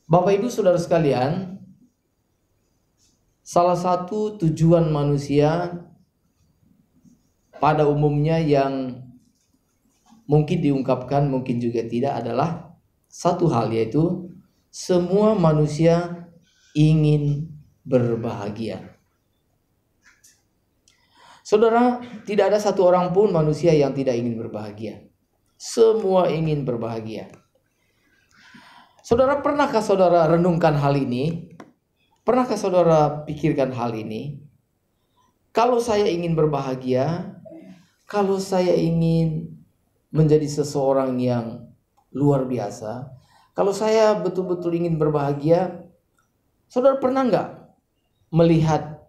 Bapak Ibu Saudara sekalian, salah satu tujuan manusia pada umumnya yang mungkin diungkapkan, mungkin juga tidak, adalah satu hal, yaitu semua manusia ingin berbahagia. Saudara, tidak ada satu orang pun manusia yang tidak ingin berbahagia. Semua ingin berbahagia. Saudara, pernahkah saudara renungkan hal ini? Pernahkah saudara pikirkan hal ini? Kalau saya ingin berbahagia, kalau saya ingin menjadi seseorang yang luar biasa, kalau saya betul-betul ingin berbahagia, saudara pernah nggak melihat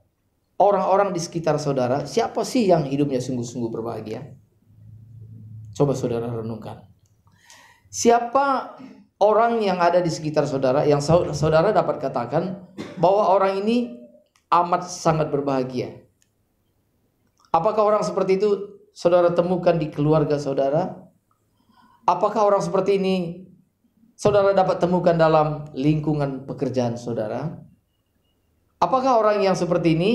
orang-orang di sekitar saudara, siapa sih yang hidupnya sungguh-sungguh berbahagia? Coba saudara renungkan. Siapa orang yang ada di sekitar saudara yang saudara dapat katakan bahwa orang ini amat sangat berbahagia? Apakah orang seperti itu saudara temukan di keluarga saudara? Apakah orang seperti ini saudara dapat temukan dalam lingkungan pekerjaan saudara? Apakah orang yang seperti ini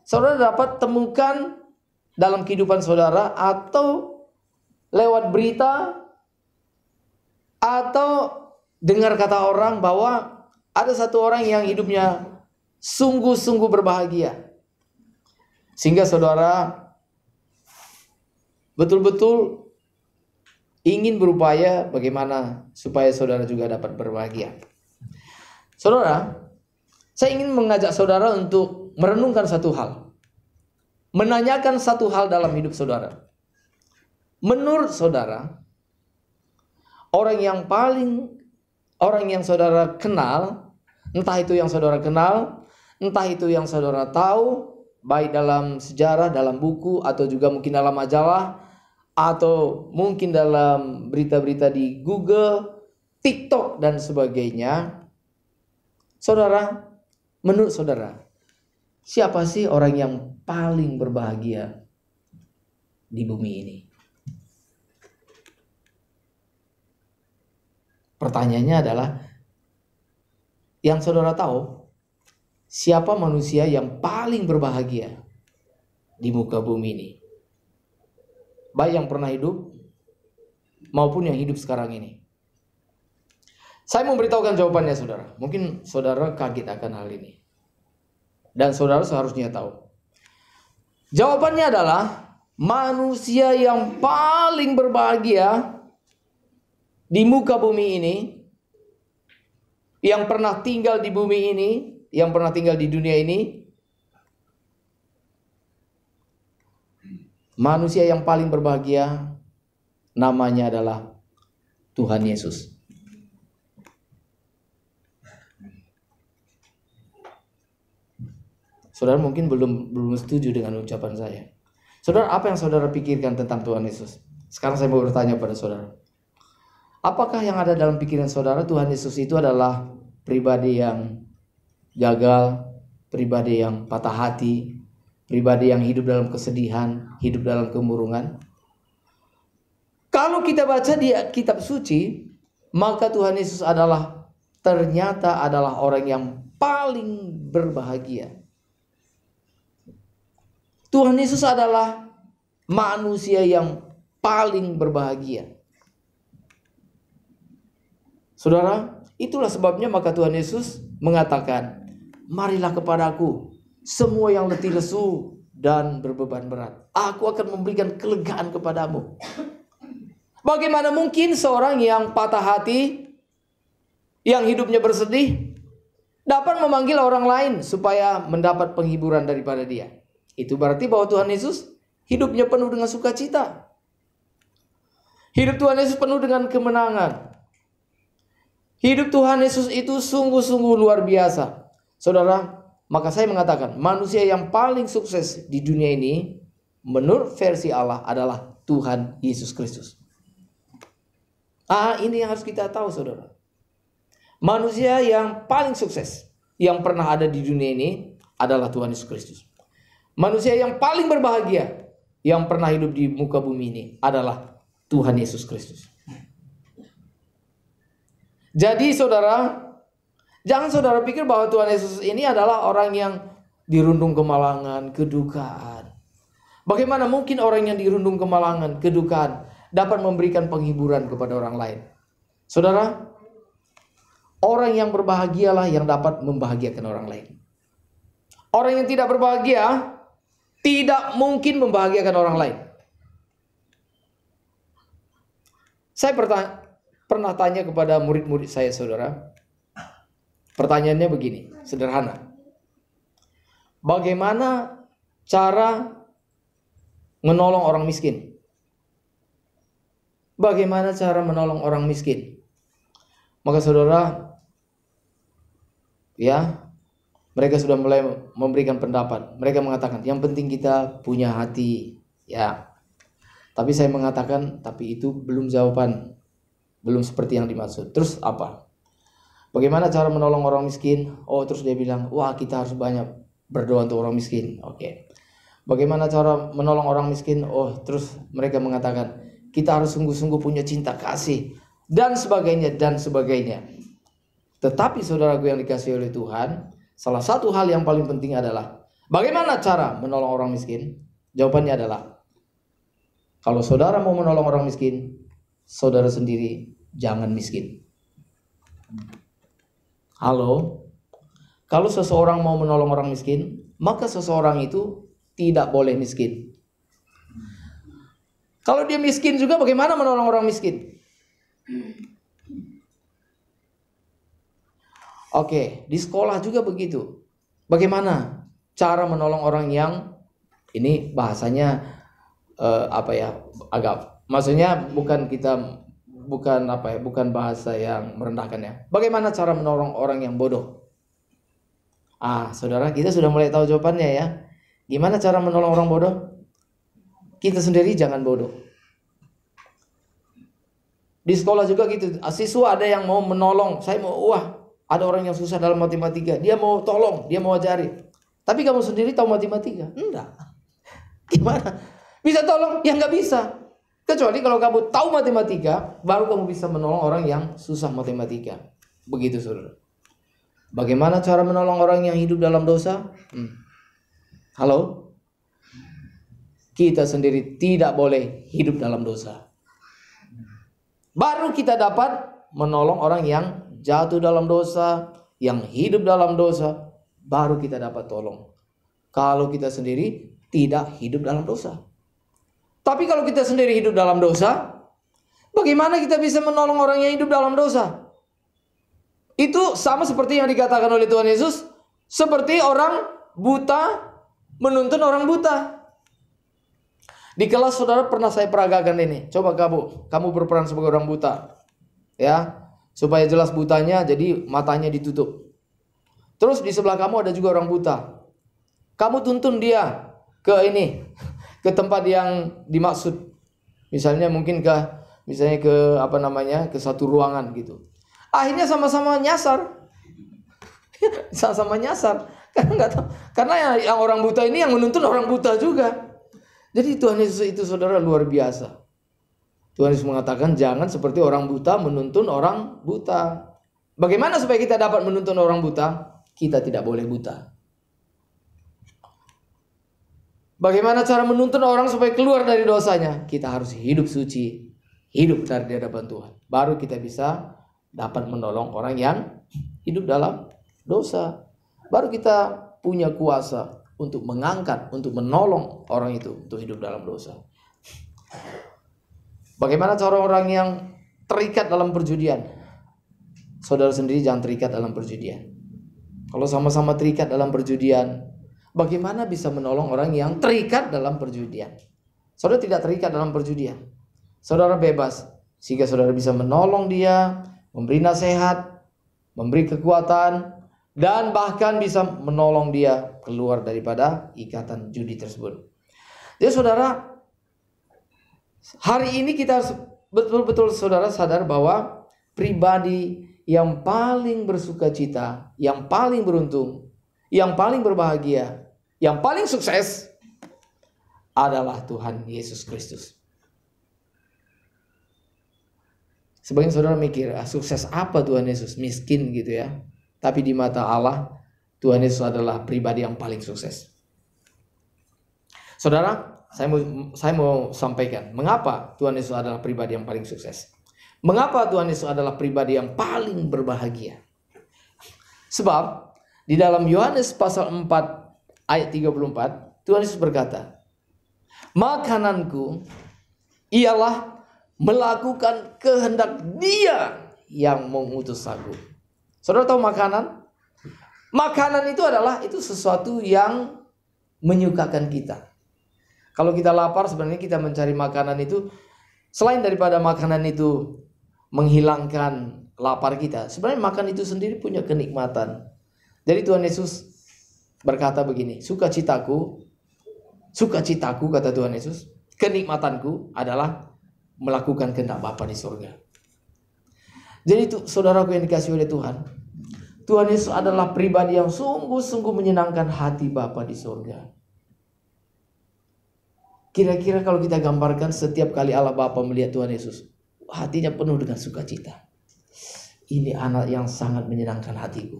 saudara dapat temukan dalam kehidupan saudara, atau lewat berita, atau dengar kata orang bahwa ada satu orang yang hidupnya sungguh-sungguh berbahagia, sehingga saudara betul-betul ingin berupaya bagaimana supaya saudara juga dapat berbahagia. Saudara, saya ingin mengajak saudara untuk merenungkan satu hal, menanyakan satu hal dalam hidup saudara. Menurut saudara, orang yang saudara kenal, entah itu yang saudara kenal, entah itu yang saudara tahu, baik dalam sejarah, dalam buku, atau juga mungkin dalam majalah, atau mungkin dalam berita-berita di Google, TikTok, dan sebagainya. Saudara, menurut saudara, siapa sih orang yang paling berbahagia di bumi ini? Pertanyaannya adalah, yang saudara tahu, siapa manusia yang paling berbahagia di muka bumi ini? Baik yang pernah hidup maupun yang hidup sekarang ini. Saya mau beritahukan jawabannya saudara. Mungkin saudara kaget akan hal ini, dan saudara seharusnya tahu. Jawabannya adalah, manusia yang paling berbahagia di muka bumi ini, yang pernah tinggal di bumi ini, yang pernah tinggal di dunia ini, manusia yang paling berbahagia namanya adalah Tuhan Yesus. Saudara mungkin belum setuju dengan ucapan saya. Saudara, apa yang saudara pikirkan tentang Tuhan Yesus? Sekarang saya mau bertanya pada saudara. Apakah yang ada dalam pikiran saudara Tuhan Yesus itu adalah pribadi yang gagal, pribadi yang patah hati, pribadi yang hidup dalam kesedihan, hidup dalam kemurungan? Kalau kita baca di kitab suci, maka Tuhan Yesus ternyata adalah orang yang paling berbahagia. Tuhan Yesus adalah manusia yang paling berbahagia. Saudara, itulah sebabnya maka Tuhan Yesus mengatakan, marilah kepadaku semua yang letih lesu dan berbeban berat, aku akan memberikan kelegaan kepadamu. Bagaimana mungkin seorang yang patah hati, yang hidupnya bersedih, dapat memanggil orang lain supaya mendapat penghiburan daripada dia? Itu berarti bahwa Tuhan Yesus hidupnya penuh dengan sukacita. Hidup Tuhan Yesus penuh dengan kemenangan. Hidup Tuhan Yesus itu sungguh-sungguh luar biasa. Saudara, maka saya mengatakan, manusia yang paling sukses di dunia ini menurut versi Allah adalah Tuhan Yesus Kristus. Ini yang harus kita tahu saudara. Manusia yang paling sukses yang pernah ada di dunia ini adalah Tuhan Yesus Kristus. Manusia yang paling berbahagia yang pernah hidup di muka bumi ini adalah Tuhan Yesus Kristus. Jadi saudara, Jangan saudara pikir bahwa Tuhan Yesus ini adalah orang yang dirundung kemalangan, kedukaan. Bagaimana mungkin orang yang dirundung kemalangan, kedukaan dapat memberikan penghiburan kepada orang lain? Saudara, orang yang berbahagialah yang dapat membahagiakan orang lain. Orang yang tidak berbahagia tidak mungkin membahagiakan orang lain. Saya pernah tanya kepada murid-murid saya, saudara. Pertanyaannya begini, sederhana. Bagaimana cara menolong orang miskin? Bagaimana cara menolong orang miskin? Maka saudara, ya, mereka sudah mulai memberikan pendapat. Mereka mengatakan, yang penting kita punya hati, ya. Tapi saya mengatakan, tapi itu belum jawaban, belum seperti yang dimaksud. Terus apa? Bagaimana cara menolong orang miskin? Oh, terus dia bilang, wah, kita harus banyak berdoa untuk orang miskin. Oke. Bagaimana cara menolong orang miskin? Oh, terus mereka mengatakan, kita harus sungguh-sungguh punya cinta kasih, dan sebagainya, dan sebagainya. Tetapi saudaraku yang dikasihi oleh Tuhan, salah satu hal yang paling penting adalah, bagaimana cara menolong orang miskin? Jawabannya adalah, kalau saudara mau menolong orang miskin, saudara sendiri jangan miskin. Halo? Kalau seseorang mau menolong orang miskin, maka seseorang itu tidak boleh miskin. Kalau dia miskin juga, bagaimana menolong orang miskin? Oke, di sekolah juga begitu. Bagaimana cara menolong orang yang, ini bahasanya agak, maksudnya bukan bahasa yang merendahkan ya. Bagaimana cara menolong orang yang bodoh? Saudara, kita sudah mulai tahu jawabannya ya. Gimana cara menolong orang bodoh? Kita sendiri jangan bodoh. Di sekolah juga gitu. Siswa ada yang mau menolong. Ada orang yang susah dalam matematika. Dia mau tolong, dia mau ajari. Tapi kamu sendiri tahu matematika? Enggak. Gimana? Bisa tolong? Ya nggak bisa. Kecuali kalau kamu tahu matematika, baru kamu bisa menolong orang yang susah matematika. Begitu, saudara. Bagaimana cara menolong orang yang hidup dalam dosa? Halo? Kita sendiri tidak boleh hidup dalam dosa. Baru kita dapat menolong orang yang jatuh dalam dosa, yang hidup dalam dosa, baru kita dapat tolong. Kalau kita sendiri tidak hidup dalam dosa. Tapi kalau kita sendiri hidup dalam dosa, bagaimana kita bisa menolong orang yang hidup dalam dosa? Itu sama seperti yang dikatakan oleh Tuhan Yesus, seperti orang buta menuntun orang buta. Di kelas saudara pernah saya peragakan ini. Coba kamu berperan sebagai orang buta. Ya, supaya jelas butanya, jadi matanya ditutup. Terus di sebelah kamu ada juga orang buta. Kamu tuntun dia ke tempat yang dimaksud. Misalnya mungkin ke satu ruangan gitu. Akhirnya sama-sama nyasar. Sama-sama nyasar. Karena nggak tahu. Karena yang orang buta ini yang menuntun orang buta juga. Jadi Tuhan Yesus itu, saudara, luar biasa. Tuhan Yesus mengatakan jangan seperti orang buta menuntun orang buta. Bagaimana supaya kita dapat menuntun orang buta? Kita tidak boleh buta. Bagaimana cara menuntun orang supaya keluar dari dosanya? Kita harus hidup suci, hidup dari hadapan Tuhan. Baru kita bisa dapat menolong orang yang hidup dalam dosa. Baru kita punya kuasa untuk mengangkat, untuk menolong orang itu untuk hidup dalam dosa. Bagaimana cara orang yang terikat dalam perjudian? Saudara sendiri jangan terikat dalam perjudian. Kalau sama-sama terikat dalam perjudian, bagaimana bisa menolong orang yang terikat dalam perjudian? Saudara tidak terikat dalam perjudian. Saudara bebas, sehingga saudara bisa menolong dia, memberi nasihat, memberi kekuatan, dan bahkan bisa menolong dia keluar daripada ikatan judi tersebut. Jadi saudara, hari ini kita harus betul-betul saudara sadar bahwa pribadi yang paling bersukacita, yang paling beruntung, yang paling berbahagia, yang paling sukses adalah Tuhan Yesus Kristus. Sebagian saudara mikir, sukses apa Tuhan Yesus? Miskin gitu ya. Tapi di mata Allah, Tuhan Yesus adalah pribadi yang paling sukses. Saudara, saya mau sampaikan mengapa Tuhan Yesus adalah pribadi yang paling sukses. Mengapa Tuhan Yesus adalah pribadi yang paling berbahagia? Sebab di dalam Yohanes pasal 4 ayat 34, Tuhan Yesus berkata, makananku ialah melakukan kehendak Dia yang mengutus aku. Saudara tahu makanan? Makanan itu sesuatu yang menyukakan kita. Kalau kita lapar, sebenarnya kita mencari makanan itu, selain daripada makanan itu menghilangkan lapar kita, sebenarnya makan itu sendiri punya kenikmatan. Jadi Tuhan Yesus berkata begini, sukacitaku kata Tuhan Yesus, kenikmatanku adalah melakukan kehendak Bapa di surga. Jadi itu saudaraku yang dikasihi oleh Tuhan, Tuhan Yesus adalah pribadi yang sungguh-sungguh menyenangkan hati Bapa di surga. Kira-kira kalau kita gambarkan setiap kali Allah Bapa melihat Tuhan Yesus, hatinya penuh dengan sukacita. Ini anak yang sangat menyenangkan hatiku.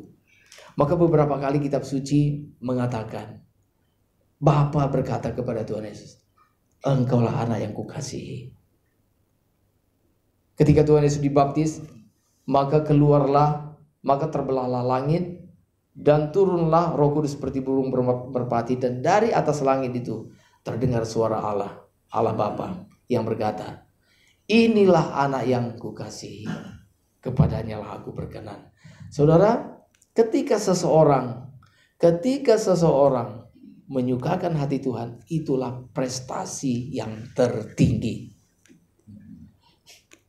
Maka beberapa kali kitab suci mengatakan, Bapa berkata kepada Tuhan Yesus, Engkaulah anak yang kukasihi. Ketika Tuhan Yesus dibaptis, maka terbelahlah langit dan turunlah Roh Kudus seperti burung merpati, dan dari atas langit itu terdengar suara Allah Bapa yang berkata, inilah anak yang kukasihi, kepadanya lah aku berkenan. Saudara, ketika seseorang menyukakan hati Tuhan, itulah prestasi yang tertinggi,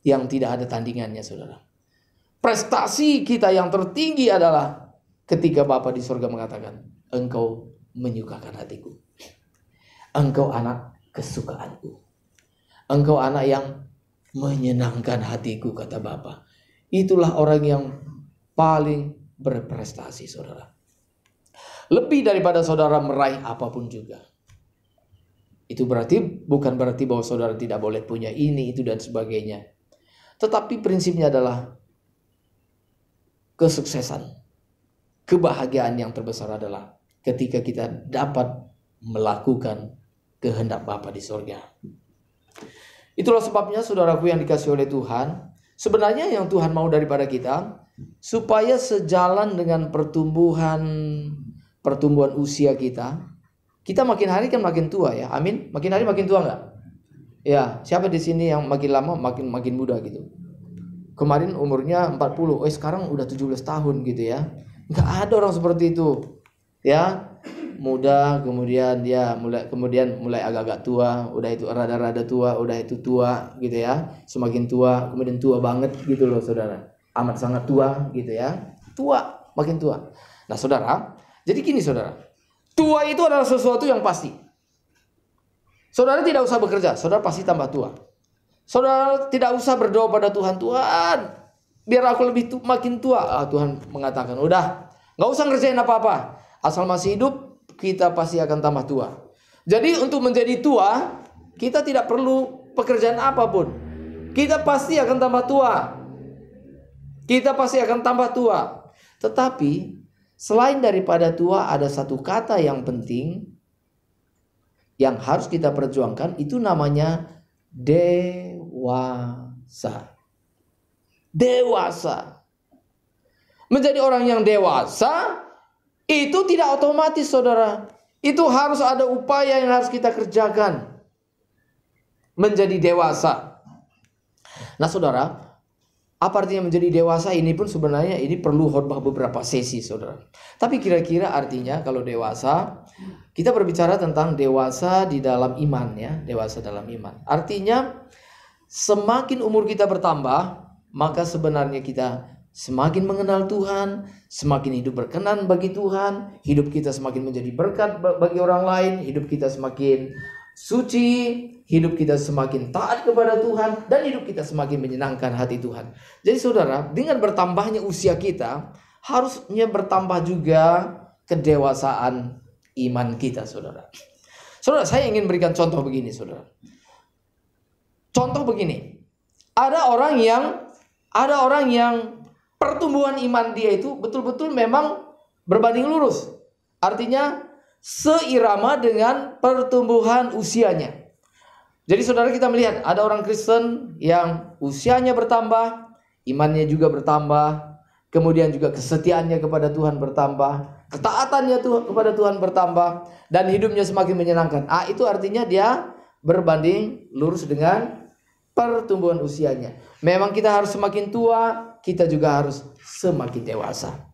yang tidak ada tandingannya, saudara. Prestasi kita yang tertinggi adalah ketika Bapa di surga mengatakan, engkau menyukakan hatiku. Engkau anak kesukaanku. Engkau anak yang menyenangkan hatiku, kata Bapa. Itulah orang yang paling berprestasi, saudara. Lebih daripada saudara meraih apapun juga. Itu bukan berarti bahwa saudara tidak boleh punya ini, itu, dan sebagainya. Tetapi prinsipnya adalah kesuksesan, kebahagiaan yang terbesar adalah ketika kita dapat melakukan kehendak Bapa di surga. Itulah sebabnya saudaraku yang dikasihi oleh Tuhan, sebenarnya yang Tuhan mau daripada kita, supaya sejalan dengan pertumbuhan usia kita makin hari kan makin tua ya, amin. Makin hari makin tua nggak? Ya, siapa di sini yang makin lama makin muda gitu? Kemarin umurnya 40, sekarang udah 17 tahun gitu ya. Nggak ada orang seperti itu, ya. Muda, kemudian mulai agak-agak tua, udah itu rada-rada tua, udah itu tua gitu ya. Semakin tua, kemudian tua banget gitu loh, saudara. Amat sangat tua gitu ya. Tua, makin tua. Nah, saudara, jadi gini saudara. Tua itu adalah sesuatu yang pasti. Saudara tidak usah bekerja, saudara pasti tambah tua. Saudara tidak usah berdoa pada Tuhan, Tuhan, biar aku makin tua. Tuhan mengatakan, udah, nggak usah ngerjain apa-apa. Asal masih hidup, kita pasti akan tambah tua. Jadi untuk menjadi tua, kita tidak perlu pekerjaan apapun. Kita pasti akan tambah tua. Kita pasti akan tambah tua. Tetapi selain daripada tua, ada satu kata yang penting yang harus kita perjuangkan, itu namanya dewasa. Dewasa. Menjadi orang yang dewasa itu tidak otomatis, saudara. Itu harus ada upaya yang harus kita kerjakan menjadi dewasa. Nah, saudara, apa artinya menjadi dewasa? Ini pun sebenarnya ini perlu khotbah beberapa sesi, saudara. Tapi kira-kira artinya kalau dewasa, kita berbicara tentang dewasa di dalam iman ya, dewasa dalam iman. Artinya semakin umur kita bertambah, maka sebenarnya kita semakin mengenal Tuhan, semakin hidup berkenan bagi Tuhan, hidup kita semakin menjadi berkat bagi orang lain, hidup kita semakin suci, hidup kita semakin taat kepada Tuhan, dan hidup kita semakin menyenangkan hati Tuhan. Jadi saudara, dengan bertambahnya usia kita, harusnya bertambah juga kedewasaan iman kita, saudara. Saudara, saya ingin berikan contoh begini, saudara. Contoh begini, ada orang yang pertumbuhan iman dia itu betul-betul memang berbanding lurus. Artinya seirama dengan pertumbuhan usianya. Jadi saudara, kita melihat ada orang Kristen yang usianya bertambah, imannya juga bertambah, kemudian juga kesetiaannya kepada Tuhan bertambah, ketaatannya kepada Tuhan bertambah, dan hidupnya semakin menyenangkan. Itu artinya dia berbanding lurus dengan pertumbuhan usianya. Memang kita harus semakin tua, kita juga harus semakin dewasa.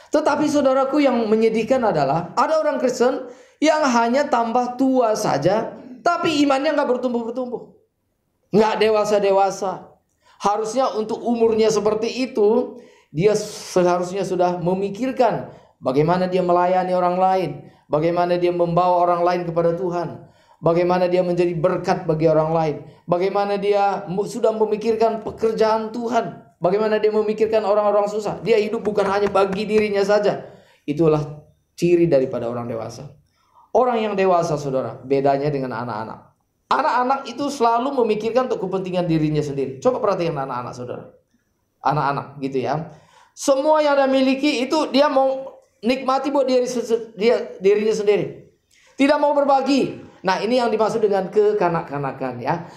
Tetapi saudaraku, yang menyedihkan adalah ada orang Kristen yang hanya tambah tua saja, tapi imannya nggak bertumbuh-bertumbuh, nggak dewasa-dewasa. Harusnya untuk umurnya seperti itu, dia seharusnya sudah memikirkan bagaimana dia melayani orang lain, bagaimana dia membawa orang lain kepada Tuhan, bagaimana dia menjadi berkat bagi orang lain, bagaimana dia sudah memikirkan pekerjaan Tuhan, bagaimana dia memikirkan orang-orang susah. Dia hidup bukan hanya bagi dirinya saja. Itulah ciri daripada orang dewasa. Orang yang dewasa, saudara, bedanya dengan anak-anak. Anak-anak itu selalu memikirkan untuk kepentingan dirinya sendiri. Coba perhatikan anak-anak, saudara. Anak-anak gitu ya. Semua yang dia miliki itu dia mau nikmati buat dirinya sendiri. Tidak mau berbagi. Nah, ini yang dimaksud dengan kekanak-kanakan ya.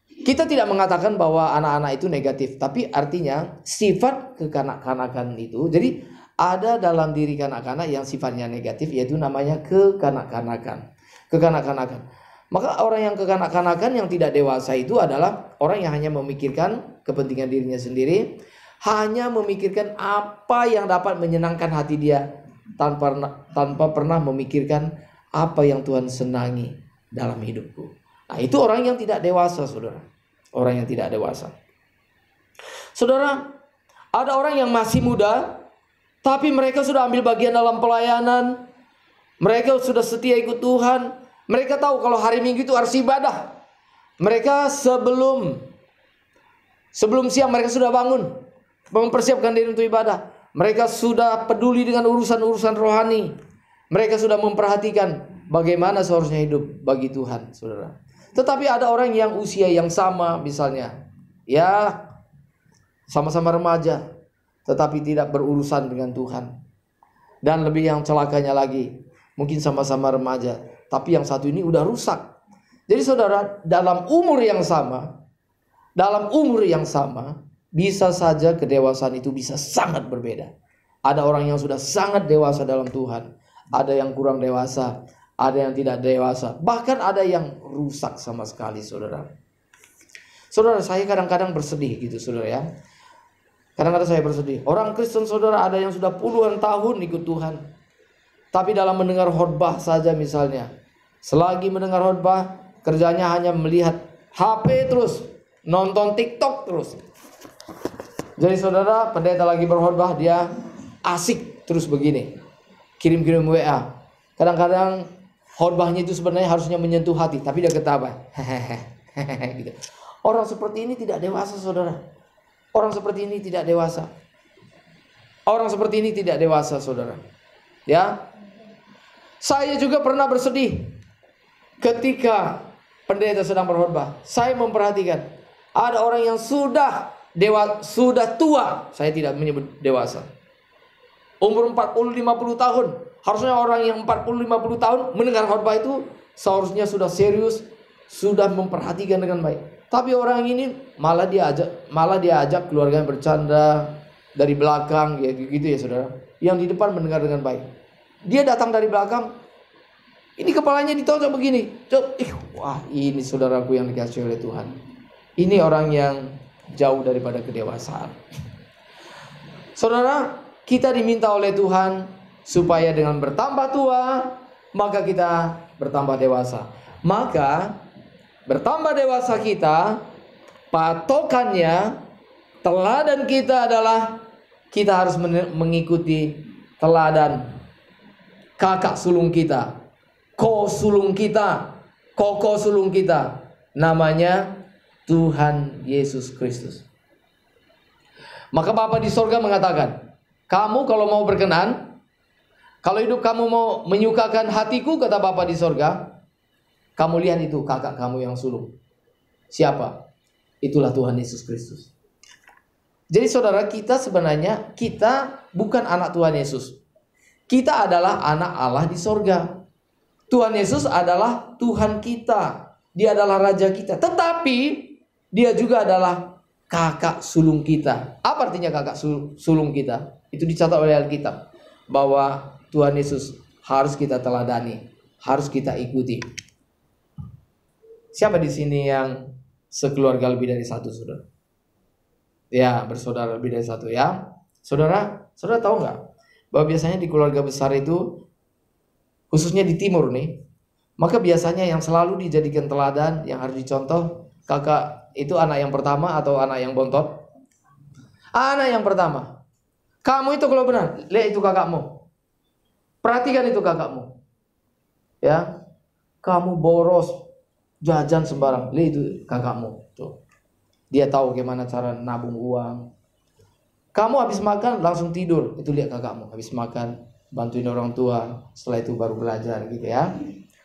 Kita tidak mengatakan bahwa anak-anak itu negatif, tapi artinya sifat kekanak-kanakan itu, jadi ada dalam diri kanak-kanak yang sifatnya negatif, yaitu namanya kekanak-kanakan. Kekanak-kanakan. Maka orang yang kekanak-kanakan yang tidak dewasa itu adalah orang yang hanya memikirkan kepentingan dirinya sendiri, hanya memikirkan apa yang dapat menyenangkan hati dia, tanpa pernah memikirkan apa yang Tuhan senangi dalam hidupku. Nah, itu orang yang tidak dewasa, saudara. Orang yang tidak dewasa. Saudara, ada orang yang masih muda, tapi mereka sudah ambil bagian dalam pelayanan. Mereka sudah setia ikut Tuhan. Mereka tahu kalau hari Minggu itu harus ibadah. Mereka sebelum siang mereka sudah bangun, mempersiapkan diri untuk ibadah. Mereka sudah peduli dengan urusan-urusan rohani. Mereka sudah memperhatikan bagaimana seharusnya hidup bagi Tuhan, saudara. Tetapi ada orang yang usia yang sama, misalnya, ya sama-sama remaja, tetapi tidak berurusan dengan Tuhan. Dan lebih yang celakanya lagi, mungkin sama-sama remaja, tapi yang satu ini udah rusak. Jadi saudara, dalam umur yang sama, bisa saja kedewasaan itu bisa sangat berbeda. Ada orang yang sudah sangat dewasa dalam Tuhan, ada yang kurang dewasa, ada yang tidak dewasa, bahkan ada yang rusak sama sekali, saudara. Saudara, saya kadang-kadang bersedih gitu, saudara ya. Kadang-kadang saya bersedih. Orang Kristen, saudara, ada yang sudah puluhan tahun ikut Tuhan, tapi dalam mendengar khotbah saja misalnya, selagi mendengar khotbah, kerjanya hanya melihat HP terus, nonton TikTok terus. Jadi saudara, pendeta lagi berkhotbah, dia asik terus begini, kirim-kirim WA. Kadang-kadang khotbahnya itu sebenarnya harusnya menyentuh hati, tapi dia ketawa. Gitu. Orang seperti ini tidak dewasa, saudara. Orang seperti ini tidak dewasa. Orang seperti ini tidak dewasa, saudara. Ya, saya juga pernah bersedih ketika pendeta sedang berkhotbah. Saya memperhatikan ada orang yang sudah tua. Saya tidak menyebut dewasa. Umur 40-50 tahun. Harusnya orang yang 40-50 tahun mendengar khotbah itu seharusnya sudah serius, sudah memperhatikan dengan baik. Tapi orang ini malah dia ajak keluarganya bercanda dari belakang, ya gitu ya saudara. Yang di depan mendengar dengan baik. Dia datang dari belakang, ini kepalanya ditonjok begini. Wah, ini saudaraku yang dikasihi oleh Tuhan. Ini orang yang jauh daripada kedewasaan. Saudara, kita diminta oleh Tuhan supaya dengan bertambah tua, maka kita bertambah dewasa. Maka bertambah dewasa kita, patokannya, teladan kita adalah kita harus mengikuti teladan kakak sulung kita, koko sulung kita, namanya Tuhan Yesus Kristus. Maka Bapa di sorga mengatakan, kamu kalau mau berkenan, kalau hidup kamu mau menyukakan hatiku, kata Bapa di sorga, kamu lihat itu kakak kamu yang sulung. Siapa? Itulah Tuhan Yesus Kristus. Jadi saudara, kita sebenarnya kita bukan anak Tuhan Yesus. Kita adalah anak Allah di sorga. Tuhan Yesus adalah Tuhan kita. Dia adalah Raja kita. Tetapi Dia juga adalah kakak sulung kita. Apa artinya kakak sulung kita? Itu dicatat oleh Alkitab. Bahwa Tuhan Yesus harus kita teladani. Harus kita ikuti. Siapa di sini yang sekeluarga lebih dari satu, saudara? Ya, bersaudara lebih dari satu ya. Saudara tahu nggak bahwa biasanya di keluarga besar itu, khususnya di timur nih, maka biasanya yang selalu dijadikan teladan, yang harus dicontoh, kakak itu anak yang pertama atau anak yang bontot? Anak yang pertama. Kamu itu kalau benar, lihat itu kakakmu. Perhatikan itu kakakmu. Ya. Kamu boros, jajan sembarang, lihat itu kakakmu. Tuh. Dia tahu gimana cara nabung uang. Kamu habis makan langsung tidur, itu lihat kakakmu. Habis makan bantuin orang tua, setelah itu baru belajar gitu ya.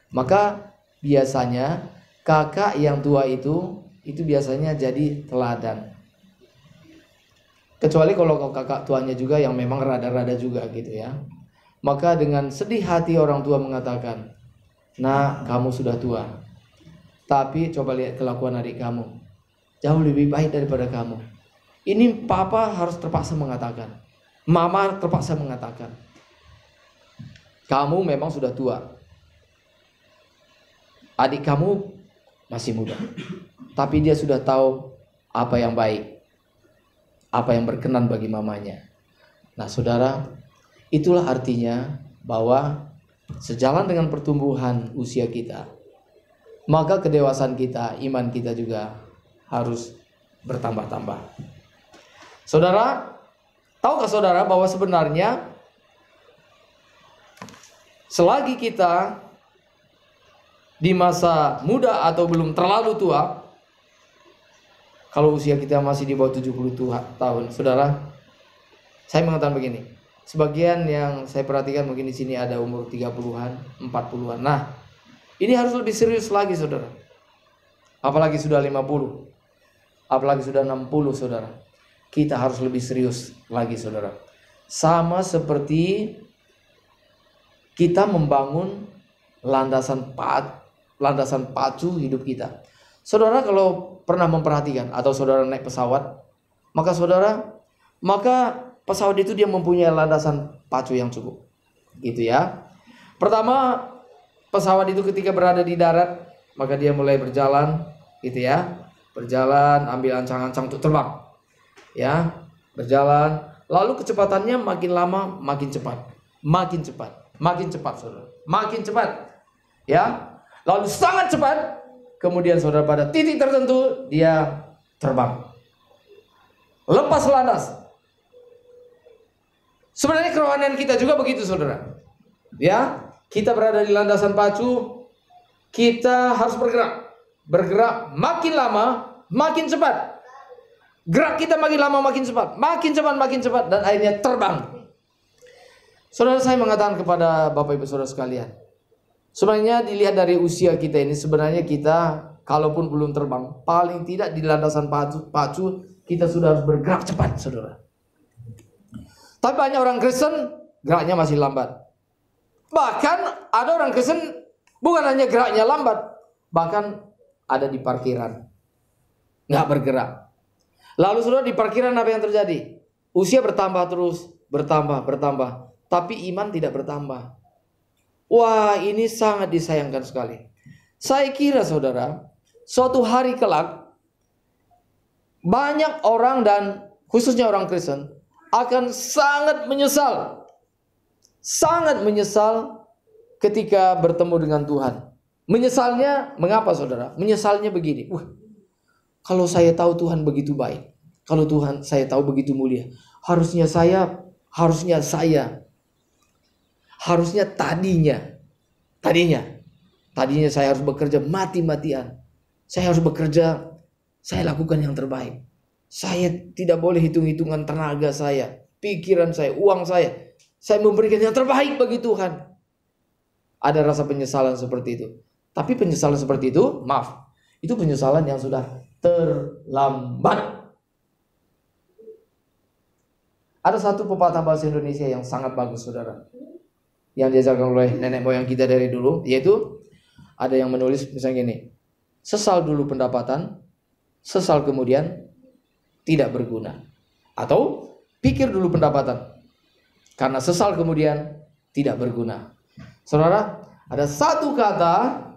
Maka biasanya kakak yang tua itu biasanya jadi teladan. Kecuali kalau kakak tuanya juga yang memang rada-rada juga gitu ya. Maka dengan sedih hati orang tua mengatakan, "Nah, kamu sudah tua. Tapi coba lihat kelakuan adik kamu. Jauh lebih baik daripada kamu." Ini papa harus terpaksa mengatakan. Mama terpaksa mengatakan. Kamu memang sudah tua. Adik kamu masih muda. Tapi dia sudah tahu apa yang baik. Apa yang berkenan bagi mamanya. Nah saudara, itulah artinya bahwa sejalan dengan pertumbuhan usia kita, maka kedewasaan kita, iman kita juga harus bertambah-tambah. Saudara, tahukah saudara bahwa sebenarnya selagi kita di masa muda atau belum terlalu tua, kalau usia kita masih di bawah 70 tahun, saudara, saya mengatakan begini. Sebagian yang saya perhatikan mungkin di sini ada umur 30-an, 40-an. Nah, ini harus lebih serius lagi, saudara. Apalagi sudah 50. Apalagi sudah 60, saudara. Kita harus lebih serius lagi, saudara. Sama seperti kita membangun landasan pacu hidup kita. Saudara kalau pernah memperhatikan atau saudara naik pesawat, maka pesawat itu dia mempunyai landasan pacu yang cukup. Gitu ya. Pertama, pesawat itu ketika berada di darat, maka dia mulai berjalan, gitu ya. Berjalan, ambil ancang-ancang untuk terbang. Ya, berjalan, lalu kecepatannya makin lama makin cepat, saudara, makin cepat, ya, lalu sangat cepat, kemudian saudara pada titik tertentu dia terbang, lepas landas. Sebenarnya kerohanian kita juga begitu, saudara, ya, kita berada di landasan pacu, kita harus bergerak makin lama makin cepat. Gerak kita makin lama makin cepat, dan akhirnya terbang. Saudara, saya mengatakan kepada Bapak Ibu Saudara sekalian, sebenarnya dilihat dari usia kita ini, sebenarnya kita kalaupun belum terbang, paling tidak di landasan pacu kita sudah harus bergerak cepat, saudara. Tapi banyak orang Kristen geraknya masih lambat. Bahkan ada orang Kristen bukan hanya geraknya lambat, bahkan ada di parkiran nggak bergerak. Lalu saudara, di parkiran apa yang terjadi? Usia bertambah terus, bertambah. Tapi iman tidak bertambah. Wah, ini sangat disayangkan sekali. Saya kira saudara, suatu hari kelak, banyak orang dan khususnya orang Kristen akan sangat menyesal. Sangat menyesal ketika bertemu dengan Tuhan. Menyesalnya, mengapa saudara? Menyesalnya begini. Kalau saya tahu Tuhan begitu baik, kalau Tuhan saya tahu begitu mulia, harusnya tadinya saya harus bekerja mati-matian. Saya harus bekerja, saya lakukan yang terbaik. Saya tidak boleh hitung-hitungan tenaga saya, pikiran saya, uang saya. Saya memberikan yang terbaik bagi Tuhan. Ada rasa penyesalan seperti itu. Tapi penyesalan seperti itu, maaf, itu penyesalan yang sudah terlambat. Ada satu pepatah bahasa Indonesia yang sangat bagus, saudara, yang diajarkan oleh nenek moyang kita dari dulu, yaitu ada yang menulis misalnya gini: sesal dulu pendapatan, sesal kemudian tidak berguna. Atau pikir dulu pendapatan, karena sesal kemudian tidak berguna. Saudara, ada satu kata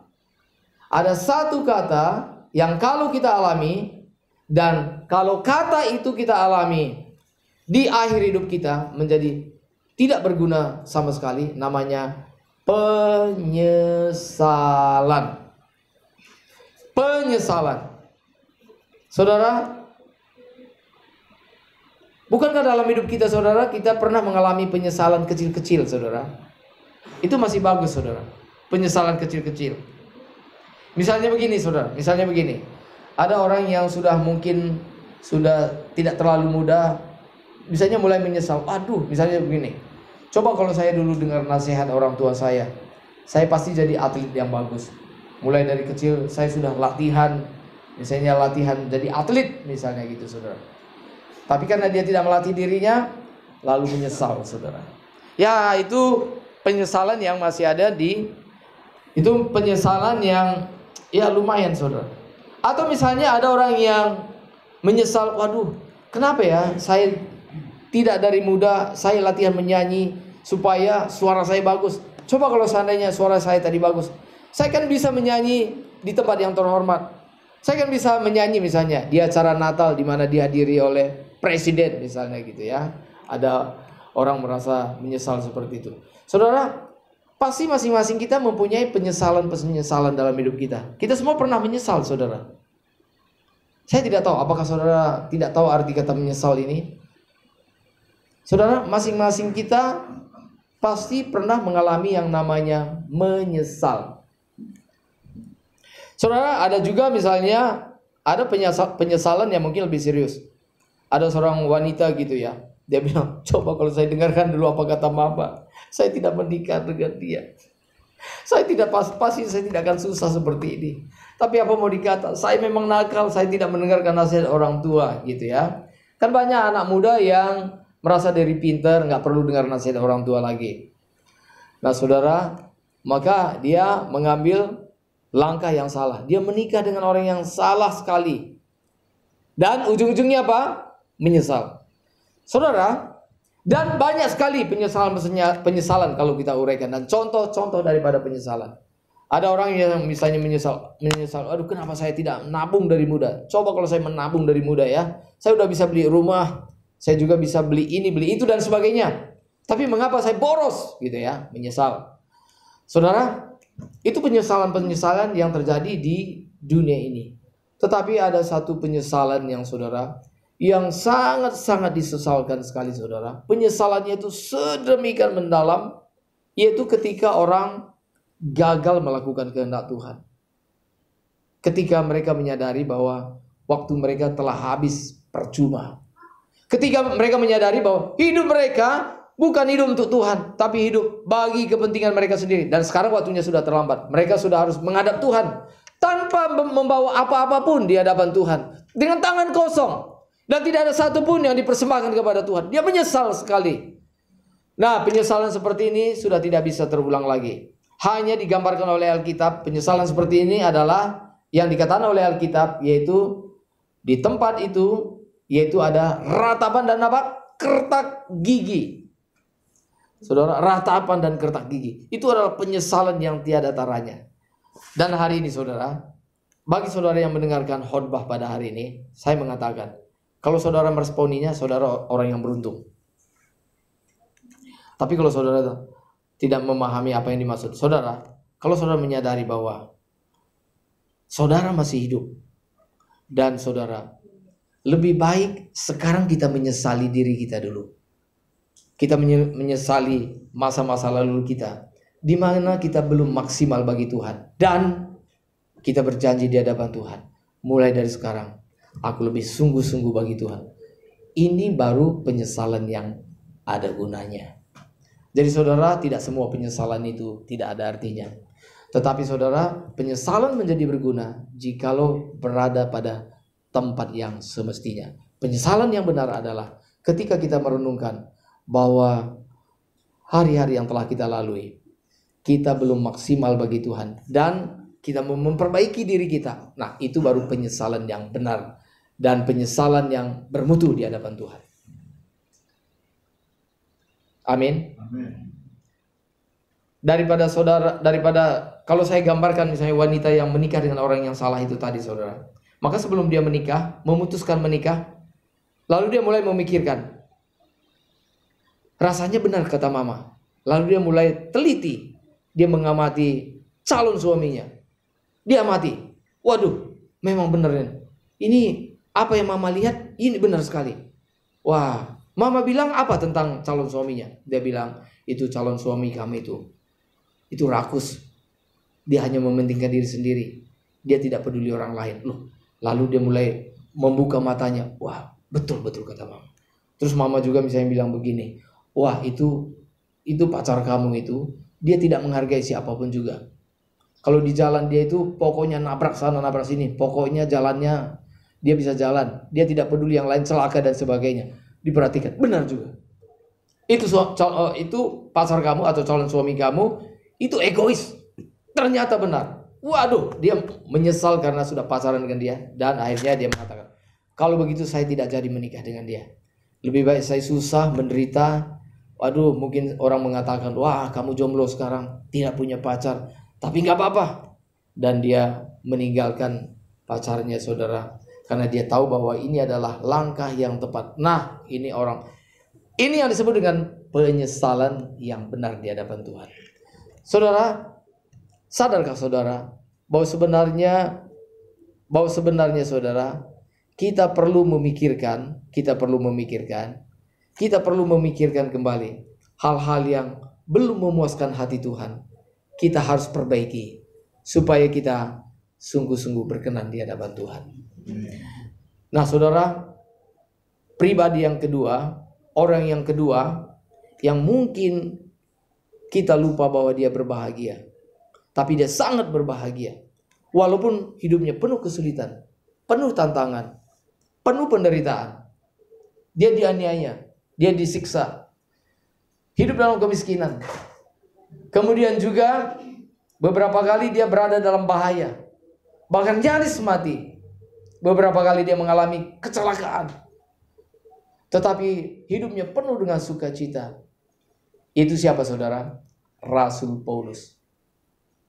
yang kalau kita alami, dan kalau kata itu kita alami di akhir hidup kita menjadi tidak berguna sama sekali, namanya penyesalan. Penyesalan. Saudara, bukankah dalam hidup kita, saudara, kita pernah mengalami penyesalan kecil-kecil, saudara? Itu masih bagus, saudara. Penyesalan kecil-kecil. Misalnya begini, saudara. Misalnya begini. Ada orang yang mungkin sudah tidak terlalu muda, misalnya mulai menyesal. Aduh, misalnya begini. Coba kalau saya dulu dengar nasihat orang tua saya pasti jadi atlet yang bagus. Mulai dari kecil saya sudah latihan, misalnya latihan jadi atlet, misalnya gitu, saudara. Tapi karena dia tidak melatih dirinya, lalu menyesal, saudara. Ya, itu penyesalan yang masih ada itu penyesalan yang ya lumayan, saudara. Atau misalnya ada orang yang menyesal, waduh, kenapa ya saya tidak dari muda saya latihan menyanyi supaya suara saya bagus. Coba kalau seandainya suara saya tadi bagus, saya kan bisa menyanyi di tempat yang terhormat. Saya kan bisa menyanyi misalnya di acara Natal di mana dihadiri oleh presiden misalnya gitu ya. Ada orang merasa menyesal seperti itu. Saudara, pasti masing-masing kita mempunyai penyesalan dalam hidup kita. Kita semua pernah menyesal, saudara. Saya tidak tahu apakah saudara tidak tahu arti kata menyesal ini. Saudara, masing-masing kita pasti pernah mengalami yang namanya menyesal. Saudara, ada juga misalnya ada penyesalan yang mungkin lebih serius. Ada seorang wanita gitu ya, dia bilang, coba kalau saya dengarkan dulu apa kata mama, saya tidak menikah dengan dia. Saya tidak pasti saya tidak akan susah seperti ini. Tapi apa mau dikata, saya memang nakal, saya tidak mendengarkan nasihat orang tua gitu ya. Kan banyak anak muda yang merasa diri pintar, nggak perlu dengar nasihat orang tua lagi. Nah, saudara, maka dia mengambil langkah yang salah. Dia menikah dengan orang yang salah sekali. Dan ujung-ujungnya apa? Menyesal. Saudara, dan banyak sekali penyesalan kalau kita uraikan, dan contoh-contoh daripada penyesalan. Ada orang yang misalnya menyesal, aduh, kenapa saya tidak menabung dari muda? Coba kalau saya menabung dari muda ya, saya udah bisa beli rumah, saya juga bisa beli ini, beli itu dan sebagainya. Tapi mengapa saya boros gitu ya? Menyesal. Saudara, itu penyesalan-penyesalan yang terjadi di dunia ini. Tetapi ada satu penyesalan yang saudara, yang sangat-sangat disesalkan sekali, saudara. Penyesalannya itu sedemikian mendalam, yaitu ketika orang gagal melakukan kehendak Tuhan. Ketika mereka menyadari bahwa waktu mereka telah habis percuma. Ketika mereka menyadari bahwa hidup mereka bukan hidup untuk Tuhan, tapi hidup bagi kepentingan mereka sendiri. Dan sekarang waktunya sudah terlambat. Mereka sudah harus menghadap Tuhan tanpa membawa apa-apa pun di hadapan Tuhan, dengan tangan kosong. Dan tidak ada satupun yang dipersembahkan kepada Tuhan. Dia menyesal sekali. Nah, penyesalan seperti ini sudah tidak bisa terulang lagi. Hanya digambarkan oleh Alkitab. Penyesalan seperti ini adalah yang dikatakan oleh Alkitab, yaitu di tempat itu, yaitu ada ratapan dan apa? Kertak gigi. Saudara, ratapan dan kertak gigi. Itu adalah penyesalan yang tiada taranya. Dan hari ini, saudara, bagi saudara yang mendengarkan khotbah pada hari ini, saya mengatakan, kalau saudara meresponinya, saudara orang yang beruntung. Tapi kalau saudara tidak memahami apa yang dimaksud, saudara, kalau saudara menyadari bahwa saudara masih hidup, dan saudara, lebih baik sekarang kita menyesali diri kita dulu. Kita menyesali masa-masa lalu kita, di mana kita belum maksimal bagi Tuhan. Dan kita berjanji di hadapan Tuhan, mulai dari sekarang, aku lebih sungguh-sungguh bagi Tuhan. Ini baru penyesalan yang ada gunanya. Jadi saudara, tidak semua penyesalan itu tidak ada artinya. Tetapi saudara, penyesalan menjadi berguna jikalau berada pada tempat yang semestinya. Penyesalan yang benar adalah ketika kita merenungkan bahwa hari-hari yang telah kita lalui, kita belum maksimal bagi Tuhan, dan kita mau memperbaiki diri kita. Nah, itu baru penyesalan yang benar dan penyesalan yang bermutu di hadapan Tuhan. Amin. Daripada kalau saya gambarkan misalnya wanita yang menikah dengan orang yang salah itu tadi, saudara, maka sebelum dia menikah, memutuskan menikah, lalu dia mulai memikirkan, rasanya benar kata mama. Lalu dia mulai teliti, dia mengamati calon suaminya. Dia amati, waduh, memang benar ini apa yang mama lihat, ini benar sekali. Wah, mama bilang apa tentang calon suaminya? Dia bilang, itu calon suami kami itu rakus. Dia hanya mementingkan diri sendiri. Dia tidak peduli orang lain. Loh, lalu dia mulai membuka matanya. Wah, betul-betul kata mama. Terus mama juga misalnya bilang begini, wah, itu pacar kamu itu, dia tidak menghargai siapapun juga. Kalau di jalan dia itu pokoknya nabrak sana nabrak sini, pokoknya jalannya dia bisa jalan, dia tidak peduli yang lain celaka dan sebagainya. Diperhatikan, benar juga. Itu pacar kamu atau calon suami kamu itu egois. Ternyata benar. Waduh, dia menyesal karena sudah pacaran dengan dia, dan akhirnya dia mengatakan, kalau begitu saya tidak jadi menikah dengan dia. Lebih baik saya susah, menderita. Waduh, mungkin orang mengatakan, wah, kamu jomblo sekarang, tidak punya pacar. Tapi nggak apa-apa. Dan dia meninggalkan pacarnya, saudara, karena dia tahu bahwa ini adalah langkah yang tepat. Nah, ini yang disebut dengan penyesalan yang benar di hadapan Tuhan. Saudara, sadarkah saudara bahwa sebenarnya saudara, kita perlu memikirkan kembali hal-hal yang belum memuaskan hati Tuhan. Kita harus perbaiki supaya kita sungguh-sungguh berkenan di hadapan Tuhan. Nah, saudara, pribadi yang kedua, orang yang kedua yang mungkin kita lupa bahwa dia berbahagia, tapi dia sangat berbahagia walaupun hidupnya penuh kesulitan, penuh tantangan, penuh penderitaan. Dia dianiaya, dia disiksa, hidup dalam kemiskinan. Kemudian juga beberapa kali dia berada dalam bahaya, bahkan nyaris mati. Beberapa kali dia mengalami kecelakaan, tetapi hidupnya penuh dengan sukacita. Itu siapa, saudara? Rasul Paulus.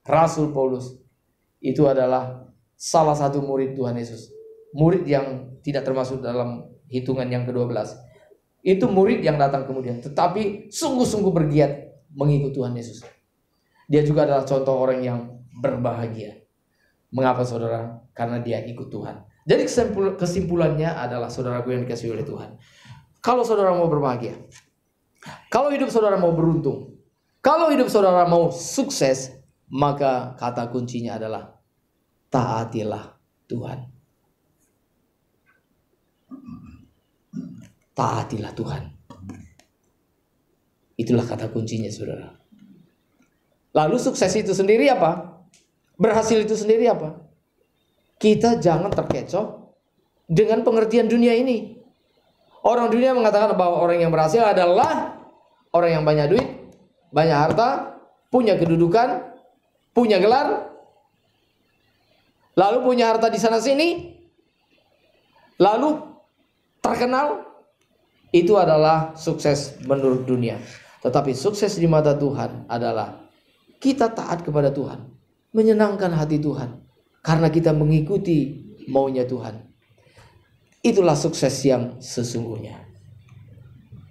Rasul Paulus itu adalah salah satu murid Tuhan Yesus. Murid yang tidak termasuk dalam hitungan yang ke-12. Itu murid yang datang kemudian, tetapi sungguh-sungguh bergiat mengikut Tuhan Yesus. Dia juga adalah contoh orang yang berbahagia. Mengapa, saudara? Karena dia ikut Tuhan. Jadi kesimpulannya adalah, saudaraku yang dikasihi oleh Tuhan, kalau saudara mau berbahagia, kalau hidup saudara mau beruntung, kalau hidup saudara mau sukses, maka kata kuncinya adalah taatilah Tuhan. Taatilah Tuhan. Itulah kata kuncinya, saudara. Lalu sukses itu sendiri apa? Berhasil itu sendiri apa? Kita jangan terkecoh dengan pengertian dunia ini. Orang dunia mengatakan bahwa orang yang berhasil adalah orang yang banyak duit, banyak harta, punya kedudukan, punya gelar, lalu punya harta di sana sini, lalu terkenal. Itu adalah sukses menurut dunia. Tetapi sukses di mata Tuhan adalah kita taat kepada Tuhan, menyenangkan hati Tuhan, karena kita mengikuti maunya Tuhan. Itulah sukses yang sesungguhnya.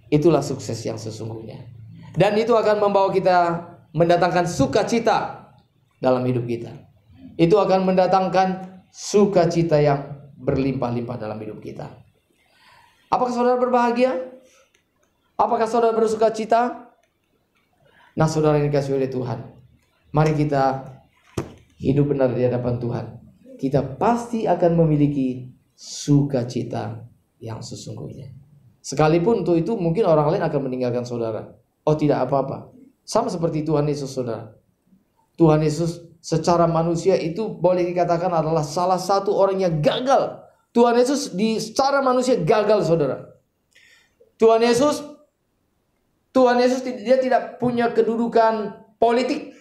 Itulah sukses yang sesungguhnya. Dan itu akan membawa kita mendatangkan sukacita dalam hidup kita. Itu akan mendatangkan sukacita yang berlimpah-limpah dalam hidup kita. Apakah saudara berbahagia? Apakah saudara bersukacita? Nah, saudara yang dikasihi oleh Tuhan, mari kita hidup benar di hadapan Tuhan. Kita pasti akan memiliki sukacita yang sesungguhnya. Sekalipun untuk itu mungkin orang lain akan meninggalkan saudara. Oh, tidak apa-apa. Sama seperti Tuhan Yesus, saudara. Tuhan Yesus secara manusia itu boleh dikatakan adalah salah satu orang yang gagal. Tuhan Yesus secara manusia gagal, saudara. Tuhan Yesus dia tidak punya kedudukan politik.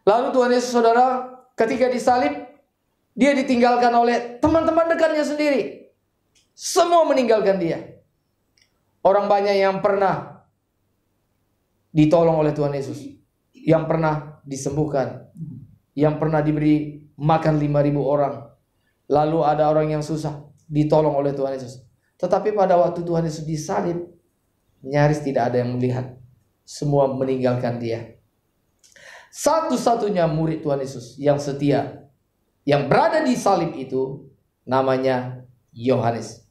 Lalu Tuhan Yesus, saudara, ketika disalib, dia ditinggalkan oleh teman-teman dekatnya sendiri. Semua meninggalkan dia. Orang banyak yang pernah ditolong oleh Tuhan Yesus, yang pernah disembuhkan, yang pernah diberi makan 5.000 orang. Lalu ada orang yang susah, ditolong oleh Tuhan Yesus. Tetapi pada waktu Tuhan Yesus disalib, nyaris tidak ada yang melihat. Semua meninggalkan dia. Satu-satunya murid Tuhan Yesus yang setia, yang berada di salib itu, namanya Yohanes.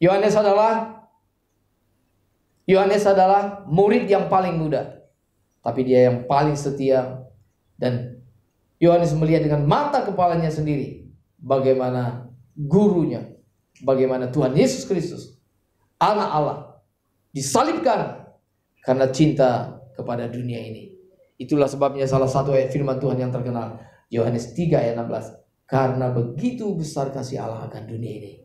Yohanes adalah murid yang paling muda, tapi dia yang paling setia. Dan Yohanes melihat dengan mata kepalanya sendiri bagaimana gurunya, bagaimana Tuhan Yesus Kristus, Anak Allah, disalibkan karena cinta kepada dunia ini. Itulah sebabnya salah satu ayat firman Tuhan yang terkenal, Yohanes 3 ayat 16. Karena begitu besar kasih Allah akan dunia ini,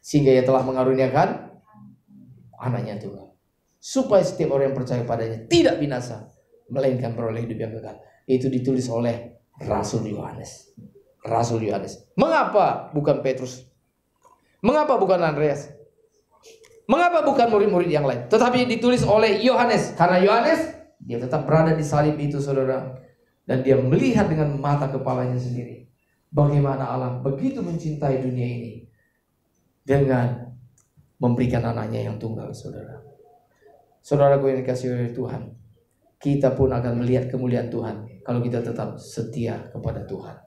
sehingga ia telah mengaruniakan anaknya Tuhan, supaya setiap orang yang percaya padanya tidak binasa, melainkan beroleh hidup yang kekal. Itu ditulis oleh Rasul Yohanes. Rasul Yohanes. Mengapa bukan Petrus? Mengapa bukan Andreas? Mengapa bukan murid-murid yang lain? Tetapi ditulis oleh Yohanes. Karena Yohanes, dia tetap berada di salib itu, saudara. Dan dia melihat dengan mata kepalanya sendiri bagaimana Allah begitu mencintai dunia ini dengan memberikan anaknya yang tunggal, saudara. Saudaraku yang dikasihi oleh Tuhan, kita pun akan melihat kemuliaan Tuhan kalau kita tetap setia kepada Tuhan.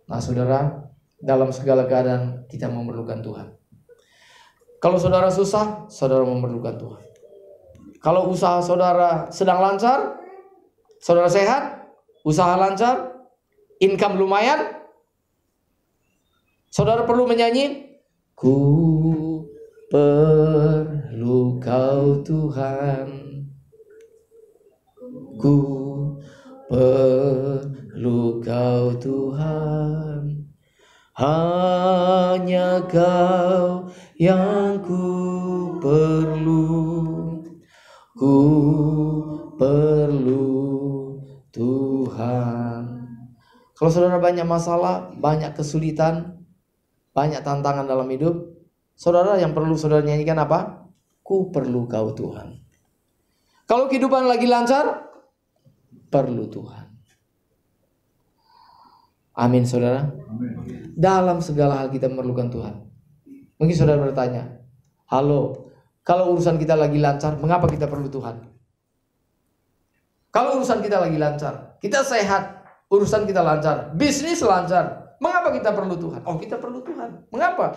Nah, saudara, dalam segala keadaan kita memerlukan Tuhan. Kalau saudara susah, saudara memerlukan Tuhan. Kalau usaha saudara sedang lancar, saudara sehat, usaha lancar, income lumayan, saudara perlu menyanyi, ku perlu kau Tuhan, ku perlu kau Tuhan, hanya kau yang ku perlu Tuhan. Kalau saudara banyak masalah, banyak kesulitan, banyak tantangan dalam hidup, saudara yang perlu saudara nyanyikan apa? Ku perlu kau Tuhan. Kalau kehidupan lagi lancar, perlu Tuhan. Amin, saudara. Amin. Dalam segala hal kita memerlukan Tuhan. Mungkin saudara bertanya, halo, kalau urusan kita lagi lancar, mengapa kita perlu Tuhan? Kalau urusan kita lagi lancar, kita sehat, urusan kita lancar, bisnis lancar, mengapa kita perlu Tuhan? Oh, kita perlu Tuhan. Mengapa?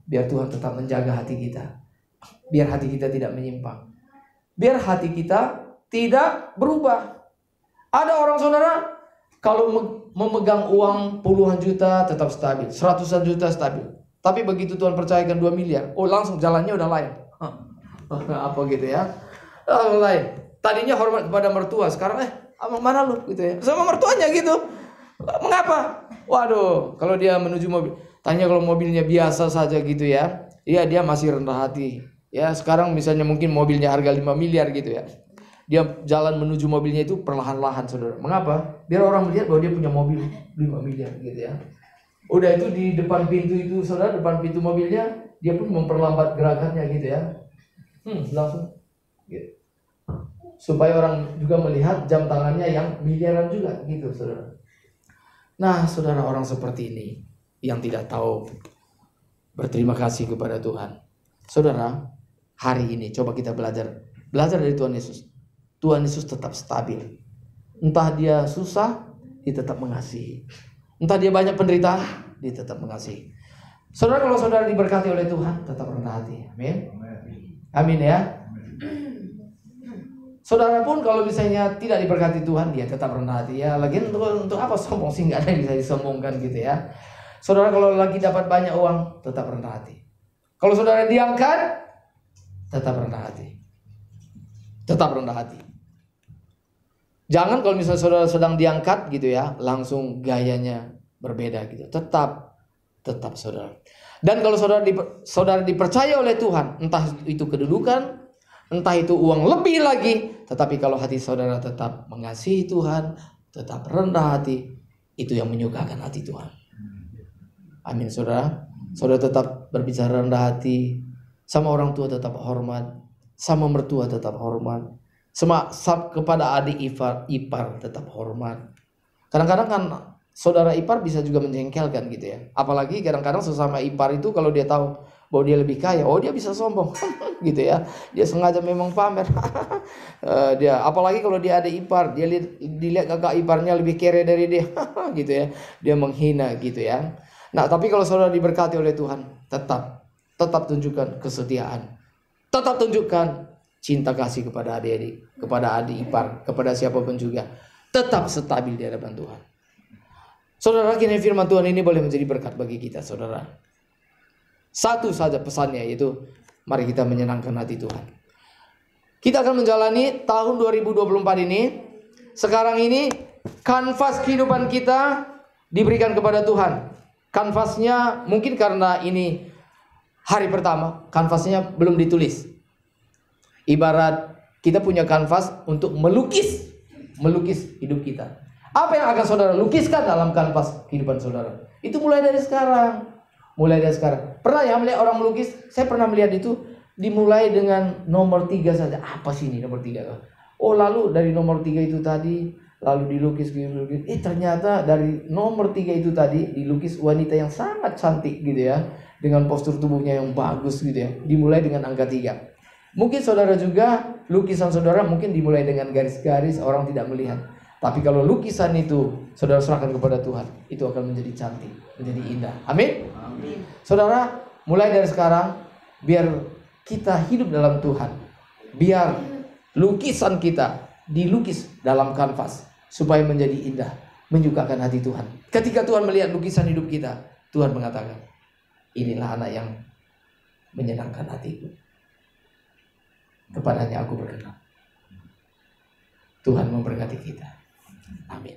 Biar Tuhan tetap menjaga hati kita. Biar hati kita tidak menyimpang. Biar hati kita tidak berubah. Ada orang, saudara, kalau memegang uang puluhan juta tetap stabil, 100-an juta stabil. Tapi begitu Tuhan percayakan 2 miliar, oh langsung jalannya udah lain. Apa gitu ya? Lain. Tadinya hormat kepada mertua, sekarang mana lu gitu ya. Sama mertuanya gitu. Mengapa? Waduh, kalau dia menuju mobil, tanya kalau mobilnya biasa saja gitu ya. Iya, dia masih rendah hati. Ya, sekarang misalnya mungkin mobilnya harga 5 miliar gitu ya. Dia jalan menuju mobilnya itu perlahan-lahan, saudara. Mengapa? Biar orang melihat bahwa dia punya mobil 5 miliar gitu ya. Udah itu di depan pintu itu, saudara, depan pintu mobilnya, dia pun memperlambat gerakannya gitu ya. Langsung gitu. Supaya orang juga melihat jam tangannya yang miliaran juga gitu, saudara. Nah, saudara, orang seperti ini yang tidak tahu berterima kasih kepada Tuhan. Saudara, hari ini coba kita belajar dari Tuhan Yesus. Tuhan Yesus tetap stabil. Entah dia susah, dia tetap mengasihi. Entah dia banyak penderitaan, dia tetap mengasihi. Saudara, kalau saudara diberkati oleh Tuhan, tetap rendah hati. Amin. Amin ya. Saudara pun kalau misalnya tidak diberkati Tuhan, dia tetap rendah hati. Ya, lagian untuk apa sombong sih? Nggak ada yang bisa disombongkan gitu ya. Saudara kalau lagi dapat banyak uang, tetap rendah hati. Kalau saudara diangkat, tetap rendah hati. Tetap rendah hati. Jangan kalau misalnya saudara sedang diangkat gitu ya, langsung gayanya berbeda gitu. Tetap tetap saudara. Dan kalau saudara dipercaya oleh Tuhan, entah itu kedudukan, entah itu uang lebih lagi, tetapi kalau hati saudara tetap mengasihi Tuhan, tetap rendah hati, itu yang menyukakan hati Tuhan. Amin saudara. Saudara tetap berbicara rendah hati, sama orang tua tetap hormat, sama mertua tetap hormat, sama kepada adik ipar tetap hormat. Kadang-kadang kan saudara ipar bisa juga menjengkelkan gitu ya. Apalagi kadang-kadang sesama ipar itu kalau dia tahu bahwa dia lebih kaya, oh dia bisa sombong gitu ya. Dia sengaja memang pamer. Dia apalagi kalau dia ada ipar, dia dilihat kakak iparnya lebih kere dari dia gitu ya. Dia menghina gitu ya. Nah, tapi kalau saudara diberkati oleh Tuhan, tetap tunjukkan kesetiaan. Tetap tunjukkan cinta kasih kepada adik-adik, kepada adik ipar, kepada siapapun juga. Tetap stabil di hadapan Tuhan. Saudara, kini firman Tuhan ini boleh menjadi berkat bagi kita, saudara. Satu saja pesannya, yaitu mari kita menyenangkan hati Tuhan. Kita akan menjalani tahun 2024 ini. Sekarang ini kanvas kehidupan kita diberikan kepada Tuhan. Kanvasnya mungkin karena ini hari pertama, kanvasnya belum ditulis. Ibarat kita punya kanvas untuk melukis hidup kita. Apa yang akan saudara lukiskan dalam kanvas kehidupan saudara? Itu mulai dari sekarang. Pernah ya melihat orang melukis? Saya pernah melihat itu dimulai dengan nomor 3 saja. Apa sih ini nomor 3? Oh, lalu dari nomor 3 itu tadi lalu dilukis. Ternyata dari nomor 3 itu tadi dilukis wanita yang sangat cantik gitu ya, dengan postur tubuhnya yang bagus gitu ya. Dimulai dengan angka 3. Mungkin saudara juga lukisan saudara mungkin dimulai dengan garis-garis, orang tidak melihat. Tapi kalau lukisan itu saudara serahkan kepada Tuhan, itu akan menjadi cantik, menjadi indah. Amin. Amin. Saudara, mulai dari sekarang biar kita hidup dalam Tuhan. Biar lukisan kita dilukis dalam kanvas supaya menjadi indah, menyukakan hati Tuhan. Ketika Tuhan melihat lukisan hidup kita, Tuhan mengatakan, inilah anak yang menyenangkan hatiku. Kepadanya aku berkenan. Tuhan memberkati kita. Amin.